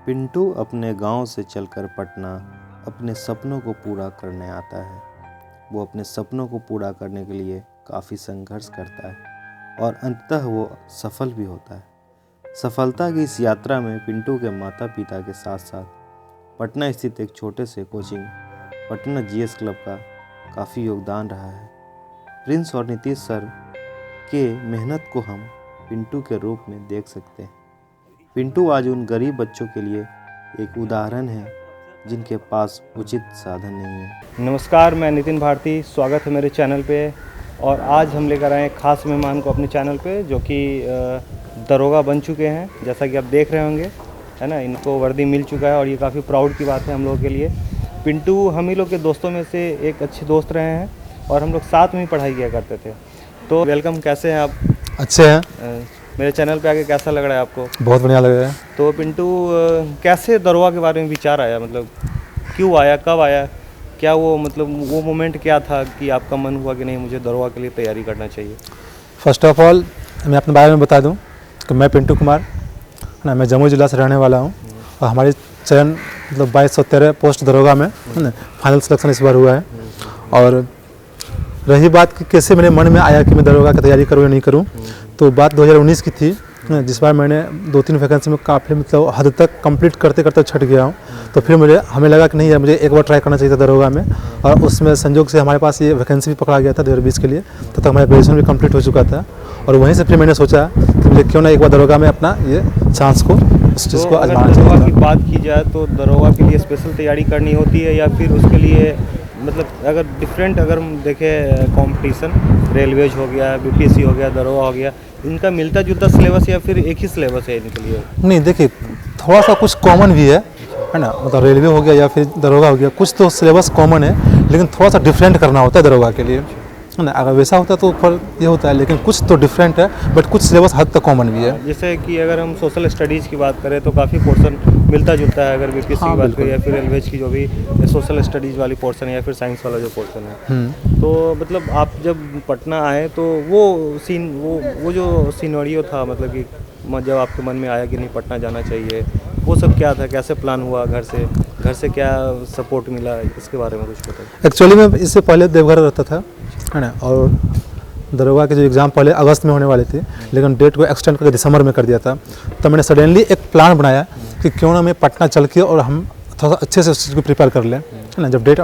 पिंटू अपने गांव से चलकर पटना अपने सपनों को पूरा करने आता है। वो अपने सपनों को पूरा करने के लिए काफ़ी संघर्ष करता है और अंततः वो सफल भी होता है। सफलता की इस यात्रा में पिंटू के माता पिता के साथ साथ पटना स्थित एक छोटे से कोचिंग पटना जीएस क्लब का काफ़ी योगदान रहा है। प्रिंस और नीतीश सर के मेहनत को हम पिंटू के रूप में देख सकते हैं। पिंटू आज उन गरीब बच्चों के लिए एक उदाहरण है जिनके पास उचित साधन नहीं है। नमस्कार, मैं नितिन भारती, स्वागत है मेरे चैनल पे। और आज हम लेकर आए एक ख़ास मेहमान को अपने चैनल पे, जो कि दरोगा बन चुके हैं, जैसा कि आप देख रहे होंगे, है ना। इनको वर्दी मिल चुका है और ये काफ़ी प्राउड की बात है हम लोगों के लिए। पिंटू हम ही लोग के दोस्तों में से एक अच्छे दोस्त रहे हैं और हम लोग साथ में ही पढ़ाई किया करते थे। तो वेलकम, कैसे हैं आप? अच्छे हैं। मेरे चैनल पे आके कैसा लग रहा है आपको? बहुत बढ़िया लग रहा है। तो पिंटू, कैसे दरोगा के बारे में विचार आया? मतलब क्यों आया, कब आया, क्या वो वो मोमेंट क्या था कि आपका मन हुआ कि नहीं, मुझे दरोगा के लिए तैयारी करना चाहिए? फर्स्ट ऑफ ऑल मैं अपने बारे में बता दूं कि मैं पिंटू कुमार, है ना, मैं जम्मू जिला से रहने वाला हूं और हमारी चयन 2213 पोस्ट दरोगा में, है ना, फाइनल सिलेक्शन इस बार हुआ है। और रही बात कि कैसे मेरे मन में आया कि मैं दरोगा की तैयारी करूँ या नहीं करूँ, तो बात 2019 की थी, जिस बार मैंने 2-3 वैकेंसी में काफ़ी हद तक कंप्लीट करते करते छट गया हूँ। तो फिर हमें लगा कि नहीं यार, मुझे एक बार ट्राई करना चाहिए था दरोगा में। और उसमें संयोग से हमारे पास ये वैकेंसी भी पकड़ा गया था 2020 के लिए। तब तक हमारा ग्रेजुएशन भी कंप्लीट हो चुका था और वहीं से फिर मैंने सोचा कि मुझे क्यों ना एक बार दरोगा में अपना ये चांस को, उस चीज़ को आजमाना चाहिए। दरोगा की बात की जाए तो दरोगा के लिए स्पेशल तैयारी करनी होती है या फिर उसके लिए अगर डिफरेंट अगर हम देखें कंपटीशन, रेलवेज हो गया, बीपीएससी हो गया, दरोगा हो गया, इनका मिलता जुलता सिलेबस या फिर एक ही सिलेबस है इनके लिए? नहीं, देखिए थोड़ा सा कुछ कॉमन भी है ना, रेलवे हो गया या फिर दरोगा हो गया, कुछ तो सिलेबस कॉमन है, लेकिन थोड़ा सा डिफरेंट करना होता है दरोगा के लिए, है ना। अगर वैसा होता तो पर ये होता है, लेकिन कुछ तो डिफरेंट है, बट कुछ सिलेबस हद तक कॉमन भी है। जैसे कि अगर हम सोशल स्टडीज़ की बात करें तो काफ़ी पोर्शन मिलता जुलता है, अगर बीपीएससी की बात करें या फिर रेलवेज की जो भी सोशल स्टडीज़ वाली पोर्शन है या फिर साइंस वाला जो पोर्शन है। तो आप जब पटना आए तो वो जो सिनेरियो था, कि जब आपके मन में आया कि नहीं पटना जाना चाहिए, वो सब क्या था? कैसे प्लान हुआ? घर से क्या सपोर्ट मिला? इसके बारे में कुछ बताइए। एक्चुअली मैं इससे पहले देवघर रहता था, है ना, और दरोगा के जो एग्ज़ाम पहले अगस्त में होने वाले थे, लेकिन डेट को एक्सटेंड करके दिसंबर में कर दिया था। तो मैंने सडनली एक प्लान बनाया कि क्यों ना मैं पटना चल के और हम थोड़ा सा अच्छे से उस चीज़ को प्रिपेयर कर लें, है ना। जब डेट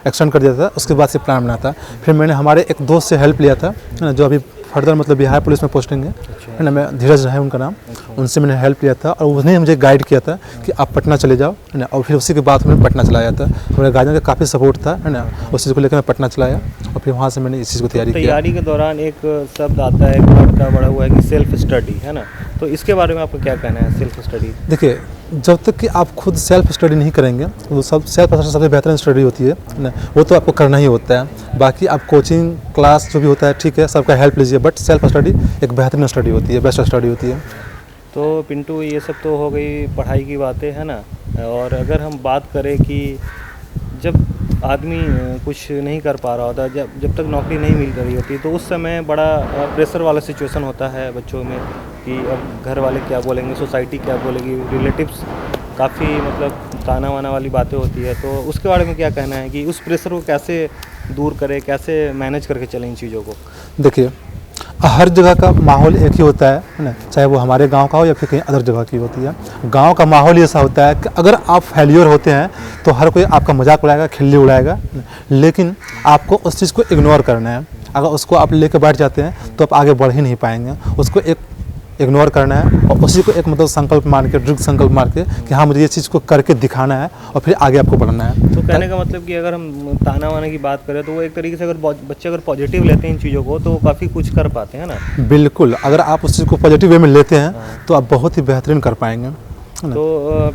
एक्सटेंड कर दिया था उसके बाद से प्लान बना था। फिर मैंने हमारे एक दोस्त से हेल्प लिया था, है ना, जो अभी फर्दर बिहार पुलिस में पोस्टिंग है ना, मैं धीरज है उनका नाम। उनसे मैंने हेल्प लिया था और उसने मुझे गाइड किया था कि आप पटना चले जाओ, है ना। और फिर उसी के बाद मैंने पटना चलाया था। मेरे गार्जियन का काफ़ी सपोर्ट था, है ना, उस चीज़ को लेकर मैं पटना चलाया और फिर वहाँ से मैंने इस चीज़ को तैयारी के दौरान एक शब्द आता है, एक वर्ड का बड़ा हुआ है कि सेल्फ स्टडी, है ना। तो इसके बारे में आपको क्या कहना है, सेल्फ स्टडी? देखिए, जब तक कि आप खुद सेल्फ स्टडी नहीं करेंगे तो सेल्फ सबसे बेहतरीन स्टडी होती है ना, वो तो आपको करना ही होता है। बाकी आप कोचिंग क्लास जो भी होता है, ठीक है, सबका हेल्प लीजिए, बट सेल्फ स्टडी एक बेहतरीन स्टडी होती है, बेस्ट स्टडी होती है। तो पिंटू, ये सब तो हो गई पढ़ाई की बातें, है ना। और अगर हम बात करें कि जब आदमी कुछ नहीं कर पा रहा होता, जब तक नौकरी नहीं मिल रही होती, तो उस समय बड़ा प्रेशर वाला सिचुएशन होता है बच्चों में कि अब घर वाले क्या बोलेंगे, सोसाइटी क्या बोलेगी, रिलेटिव्स काफ़ी ताना वाना वाली बातें होती है। तो उसके बारे में क्या कहना है कि उस प्रेशर को कैसे दूर करें, कैसे मैनेज करके चलें इन चीज़ों को? देखिए, हर जगह का माहौल एक ही होता है ना, चाहे वो हमारे गांव का हो या फिर कहीं अदर जगह की होती है। गांव का माहौल ऐसा होता है कि अगर आप फेलियर होते हैं तो हर कोई आपका मजाक उड़ाएगा, खिल्ली उड़ाएगा, लेकिन आपको उस चीज़ को इग्नोर करना है। अगर उसको आप लेकर बैठ जाते हैं तो आप आगे बढ़ ही नहीं पाएंगे। उसको एक इग्नोर करना है और उसी को एक संकल्प मान के, दृढ़ संकल्प मार के कि हाँ, मुझे ये चीज़ को करके दिखाना है और फिर आगे आपको बढ़ना है। तो कहने का मतलब कि अगर हम ताना वाना की बात करें तो वो एक तरीके से अगर बच्चे अगर पॉजिटिव लेते हैं इन चीज़ों को तो काफ़ी कुछ कर पाते हैं ना। बिल्कुल, अगर आप उस चीज़ को पॉजिटिव वे में लेते हैं तो आप बहुत ही बेहतरीन कर पाएंगे। तो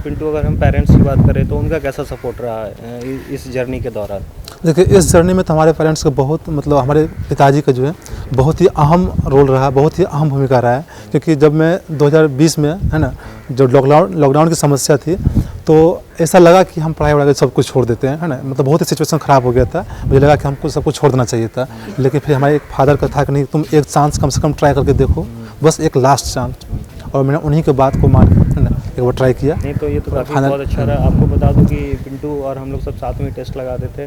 पिंटू, अगर हम पेरेंट्स की बात करें तो उनका कैसा सपोर्ट रहा है इस जर्नी के दौरान? देखिए, इस जर्नी में तो हमारे पेरेंट्स का बहुत हमारे पिताजी का जो है बहुत ही अहम रोल रहा, बहुत ही अहम भूमिका रहा है। क्योंकि जब मैं 2020 में, है ना, जब लॉकडाउन की समस्या थी, तो ऐसा लगा कि हम पढ़ाई वढ़ाई सब कुछ छोड़ देते हैं, है ना। बहुत ही सिचुएशन ख़राब हो गया था, मुझे लगा कि हमको सब कुछ छोड़ देना चाहिए था। लेकिन फिर हमारे एक फादर का था कि नहीं, तुम एक चांस कम से कम ट्राई करके देखो, बस एक लास्ट चांस। और मैंने उन्हीं के बात को मान के, है ना, एक एक बार ट्राई किया। नहीं तो ये तो काफ़ी फाइनल- बहुत अच्छा रहा। आपको बता दूं कि पिंटू और हम लोग सब साथ में टेस्ट लगाते थे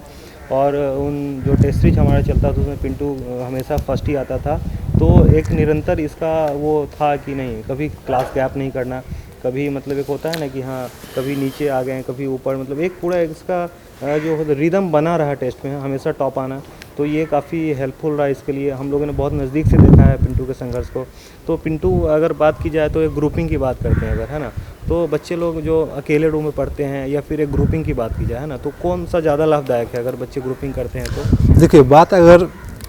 और उन जो टेस्ट सीरीज हमारा चलता था उसमें पिंटू हमेशा फर्स्ट ही आता था। तो एक निरंतर इसका वो था कि नहीं, कभी क्लास गैप नहीं करना, कभी मतलब एक होता है ना कि हाँ कभी नीचे आ गए कभी ऊपर, मतलब एक पूरा इसका जो रिदम बना रहा टेस्ट में हमेशा टॉप आना। तो ये काफ़ी हेल्पफुल रहा इसके लिए। हम लोगों ने बहुत नज़दीक से देखा है पिंटू के संघर्ष को। तो पिंटू अगर बात की जाए तो एक ग्रुपिंग की बात करते हैं अगर, है ना, तो बच्चे लोग जो अकेले रूम में पढ़ते हैं या फिर एक ग्रुपिंग की बात की जाए, है ना, तो कौन सा ज़्यादा लाभदायक है अगर बच्चे ग्रुपिंग करते हैं तो? देखिए, बात अगर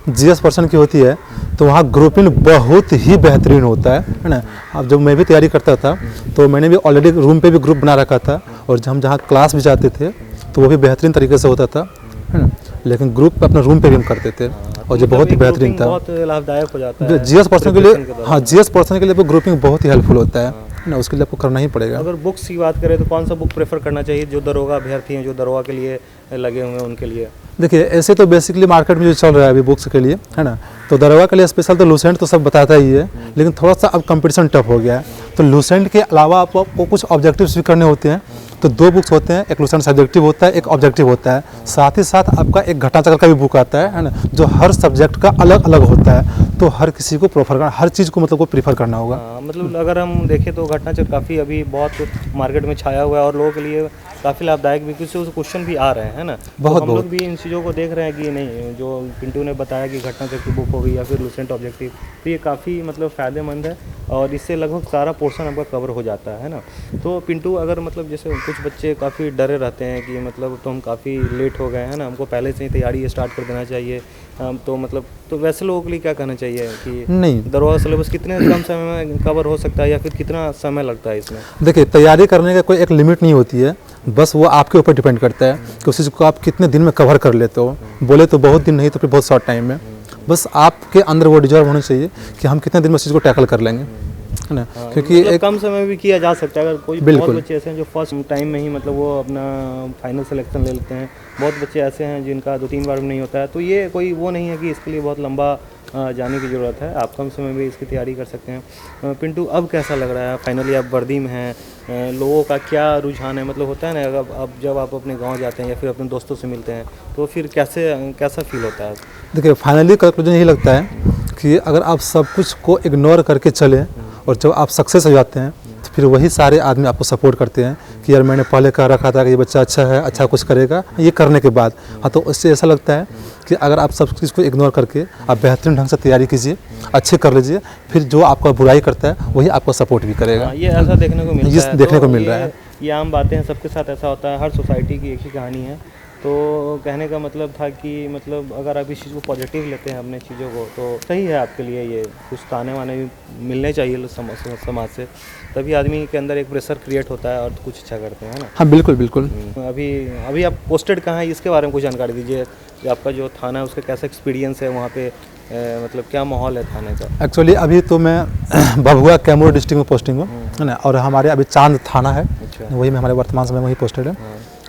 जीएस पर्सन की होती है तो वहाँ ग्रुपिंग बहुत ही बेहतरीन होता है ना। अब जब मैं भी तैयारी करता था तो मैंने भी ऑलरेडी रूम पे भी ग्रुप बना रखा था, और हम जहाँ क्लास भी जाते थे तो वो भी बेहतरीन तरीके से होता था, है ना। लेकिन ग्रुप पे अपना रूम पे भी हम करते थे और जो बहुत ही बेहतरीन था। बहुत लाभदायक हो जाता है जीएस पर्सन के लिए। preparation के दौरान। हाँ, जीएस पर्सन के लिए ग्रुपिंग बहुत ही हेल्पफुल होता है ना, उसके लिए आपको करना ही पड़ेगा। अगर बुक्स की बात करें तो कौन सा बुक प्रेफर करना चाहिए जो दरोगा अभ्यर्थी हैं, जो दरोगा के लिए लगे हुए हैं उनके लिए? देखिए, ऐसे तो बेसिकली मार्केट में जो चल रहा है अभी बुक्स के लिए, है ना, तो दरोगा के लिए स्पेशल तो लूसेंट तो सब बताता ही है, लेकिन थोड़ा सा अब कंपटीशन टफ हो गया है। तो लूसेंट के अलावा आपको कुछ ऑब्जेक्टिव्स भी करने होते हैं। तो 2 बुक्स होते हैं, एक लूसेंट सब्जेक्टिव होता है, एक ऑब्जेक्टिव होता है। साथ ही साथ आपका एक घटनाचक्र का भी बुक आता है ना, जो हर सब्जेक्ट का अलग अलग होता है। तो हर किसी को प्रेफर करना, हर चीज़ को मतलब को प्रीफर करना होगा। मतलब अगर हम देखें तो घटनाचक्र काफ़ी अभी बहुत मार्केट में छाया हुआ है और लोगों के लिए काफ़ी लाभदायक भी, कुछ क्वेश्चन भी आ रहे हैं, है ना। बहुत- तो हम लोग भी इन चीज़ों को देख रहे हैं कि नहीं, जो पिंटू ने बताया कि घटनाचक्र की बुक हो गई या फिर लूसेंट ऑब्जेक्टिव, तो ये काफ़ी मतलब फ़ायदेमंद है और इससे लगभग सारा पोर्शन आपका कवर हो जाता है ना। तो पिंटू अगर मतलब जैसे कुछ बच्चे काफ़ी डरे रहते हैं कि मतलब तो हम काफ़ी लेट हो गए हैं ना, हमको पहले से ही तैयारी स्टार्ट कर देना चाहिए, तो मतलब तो वैसे लोगों के लिए क्या कहना चाहिए कि नहीं, दरोगा सिलेबस कितने कम समय में कवर हो सकता है या फिर कितना समय लगता है इसमें? देखिए, तैयारी करने का कोई एक लिमिट नहीं होती है, बस वो आपके ऊपर डिपेंड करता है कि उस चीज़ को आप कितने दिन में कवर कर लेते हो। बोले तो बहुत दिन नहीं तो फिर बहुत शॉर्ट टाइम में, बस आपके अंदर वो डिजर्व होना चाहिए कि हम कितने दिन में उस चीज़ को टैकल कर लेंगे, है ना। क्योंकि मतलब एक कम समय में भी किया जा सकता है। अगर कोई बहुत बिल्कुल। बच्चे ऐसे हैं जो फर्स्ट टाइम में ही मतलब वो अपना फाइनल सिलेक्शन ले लेते हैं, बहुत बच्चे ऐसे हैं जिनका 2-3 बार में नहीं होता है, तो ये कोई वो नहीं है कि इसके लिए बहुत लंबा जाने की ज़रूरत है, आप कम समय में इसकी तैयारी कर सकते हैं। पिंटू, अब कैसा लग रहा है? फाइनली आप वर्दी में हैं, लोगों का क्या रुझान है? मतलब होता है ना, अगर अब जब आप अपने गांव जाते हैं या फिर अपने दोस्तों से मिलते हैं तो फिर कैसा फील होता है? देखिए, फाइनली कंक्लूजन यही लगता है कि अगर आप सब कुछ को इग्नोर करके चलें और जब आप सक्सेस हो जाते हैं तो फिर वही सारे आदमी आपको सपोर्ट करते हैं कि यार मैंने पहले कह रखा था कि ये बच्चा अच्छा है, अच्छा कुछ करेगा, ये करने के बाद। हाँ, तो उससे ऐसा लगता है कि अगर आप सब चीज़ को इग्नोर करके आप बेहतरीन ढंग से तैयारी कीजिए, अच्छे कर लीजिए, फिर जो आपका बुराई करता है वही आपको सपोर्ट भी करेगा। ये ऐसा देखने को मिलता है। देखने को तो मिल रहा है। ये आम बातें हैं, सबके साथ ऐसा होता है, हर सोसाइटी की एक ही कहानी है। तो कहने का मतलब था कि मतलब अगर आप इस चीज़ को पॉजिटिव लेते हैं अपने चीज़ों को तो सही है आपके लिए। ये कुछ ताने वाने भी मिलने चाहिए समाज से, तभी आदमी के अंदर एक प्रेशर क्रिएट होता है और कुछ अच्छा करते हैं ना। हाँ, बिल्कुल बिल्कुल। अभी आप पोस्टेड कहाँ है, इसके बारे में कुछ जानकारी दीजिए। जो आपका जो थाना है उसका कैसा एक्सपीरियंस है वहाँ पे, मतलब क्या माहौल है थाने का? एक्चुअली अभी तो मैं भभुआ कैमूर डिस्ट्रिक्ट में पोस्टिंग हूँ, है ना, और हमारे अभी चांद थाना है, अच्छा। वही में हमारे वर्तमान समय में वही पोस्टेड है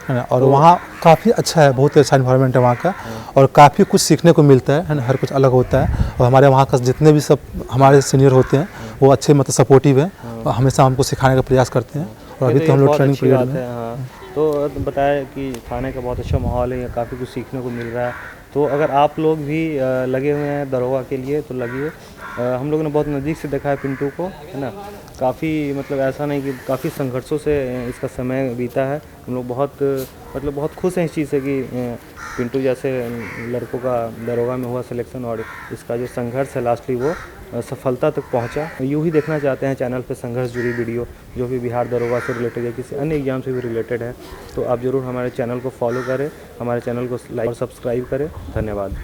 ना। और तो वहाँ काफ़ी अच्छा है, बहुत अच्छा इन्वायरमेंट है वहाँ का, और काफ़ी कुछ सीखने को मिलता है ना, हर कुछ अलग होता है। और हमारे वहाँ का जितने भी सब हमारे सीनियर होते हैं वो अच्छे मतलब सपोर्टिव है और हमेशा हमको सिखाने का प्रयास करते हैं। और अभी तो हम लोग ट्रेनिंग पीरियड में। हाँ, तो बताया कि थाने का बहुत अच्छा माहौल है, काफ़ी कुछ सीखने को मिल रहा है। तो अगर आप लोग भी लगे हुए हैं दरोगा के लिए तो लगिए। हम लोगों ने बहुत नज़दीक से देखा है पिंटू को, है ना, काफ़ी मतलब ऐसा नहीं कि काफ़ी संघर्षों से इसका समय बीता है। हम लोग बहुत खुश हैं इस चीज़ से कि पिंटू जैसे लड़कों का दरोगा में हुआ सिलेक्शन और इसका जो संघर्ष है लास्टली वो सफलता तक पहुंचा। यूँ ही देखना चाहते हैं चैनल पे संघर्ष जुड़ी वीडियो जो भी बिहार दरोगा से रिलेटेड या किसी अन्य एग्जाम से भी रिलेटेड है, तो आप ज़रूर हमारे चैनल को फॉलो करें, हमारे चैनल को लाइक और सब्सक्राइब करें। धन्यवाद।